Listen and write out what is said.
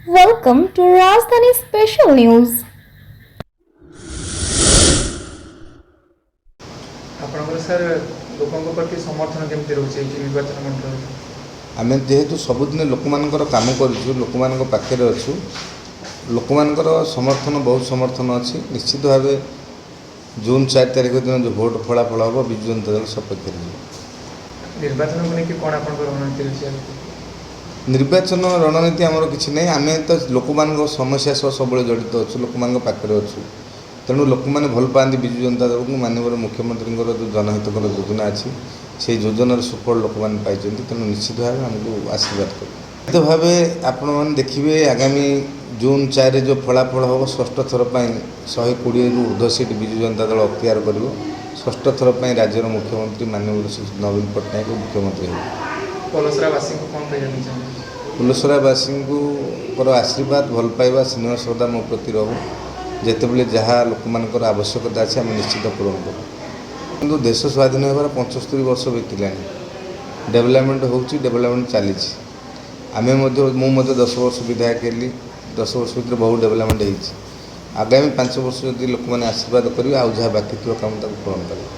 Welcome to Rajdhani Special News. ଆପଣଙ୍କର sir ଲୋକଙ୍କ ପ୍ରତି ସମର୍ଥନ କେମିତି ରହୁଛି ଏଇ ନିର୍ବାଚନ ମଣ୍ଡଳରେ? ଆମେ ଯେହେତୁ ସବୁଦିନ ଲୋକମାନଙ୍କର କାମ କରୁଛୁ, ଲୋକମାନଙ୍କ ପାଖରେ ଅଛୁ, ଲୋକମାନଙ୍କର ସମର୍ଥନ ବହୁତ ସମର୍ଥନ ଅଛି। ନିଶ୍ଚିତ ଭାବେ ଜୁନ୍ 4 ତାରିଖ ଦିନ ଯେଉଁ ଭୋଟ୍ ଫଳାଫଳ ହେବ ବିଜୁ ଜନତା ଦଳ ସପକ୍ଷରେ ଯିବ। ନିର୍ବାଚନକୁ ନେଇକି କ'ଣ ଆପଣଙ୍କର ରଣନୀତି ରହିଛି? ନିର୍ବାଚନ ରଣନୀତି ଆମର କିଛି ନାହିଁ। ଆମେ ତ ଲୋକମାନଙ୍କ ସମସ୍ୟା ସହ ସବୁବେଳେ ଜଡ଼ିତ ଅଛୁ, ଲୋକମାନଙ୍କ ପାଖରେ ଅଛୁ। ତେଣୁ ଲୋକମାନେ ଭଲ ପାଆନ୍ତି ବିଜୁ ଜନତା ଦଳକୁ। ମାନନୀୟ ମୁଖ୍ୟମନ୍ତ୍ରୀଙ୍କର ଯେଉଁ ଜନହିତକର ଯୋଜନା ଅଛି ସେହି ଯୋଜନାର ସୁଫଳ ଲୋକମାନେ ପାଇଛନ୍ତି। ତେଣୁ ନିଶ୍ଚିତ ଭାବେ ଆମକୁ ଆଶୀର୍ବାଦ କରିବେ। ନିଶ୍ଚିତ ଭାବେ ଆପଣମାନେ ଦେଖିବେ ଆଗାମୀ ଜୁନ୍ 4ରେ ଯେଉଁ ଫଳାଫଳ ହେବ, ଷଷ୍ଠ ଥର ପାଇଁ 120ରୁ ଉର୍ଦ୍ଧ୍ୱ ସିଟ୍ ବିଜୁ ଜନତା ଦଳ ଅକ୍ତିଆର କରିବ। ଷଷ୍ଠ ଥର ପାଇଁ ରାଜ୍ୟର ମୁଖ୍ୟମନ୍ତ୍ରୀ ମାନନୀୟ ନବୀନ ପଟ୍ଟନାୟକ ମୁଖ୍ୟମନ୍ତ୍ରୀ ହେବେ। ପଲସରାବାସୀଙ୍କୁ କ'ଣ କହିବାକୁ ଚାହୁଁଛନ୍ତି? ପଲସରାବାସୀଙ୍କର ଆଶୀର୍ବାଦ, ଭଲ ପାଇବା, ସ୍ନେହ ଶ୍ରଦ୍ଧା ମୋ ପ୍ରତି ରହୁ। ଯେତେବେଳେ ଯାହା ଲୋକମାନଙ୍କର ଆବଶ୍ୟକତା ଅଛି ଆମେ ନିଶ୍ଚିତ ପୂରଣ କରୁ। କିନ୍ତୁ ଦେଶ ସ୍ୱାଧୀନ ହେବାର 75 ବର୍ଷ ବିତିଲାଣି। ଡେଭଲପମେଣ୍ଟ ହେଉଛି, ଡେଭଲପମେଣ୍ଟ ଚାଲିଛି। ମୁଁ ମଧ୍ୟ 10 ବର୍ଷ ବିଧାୟକ ହେଲି। 10 ବର୍ଷ ଭିତରେ ବହୁ ଡେଭଲପମେଣ୍ଟ ହେଇଛି। ଆଗାମୀ 5 ବର୍ଷ ଯଦି ଲୋକମାନେ ଆଶୀର୍ବାଦ କରିବେ, ଆଉ ଯାହା ବାକି ଥିବ କାମ ତାକୁ ପୂରଣ କରିବେ।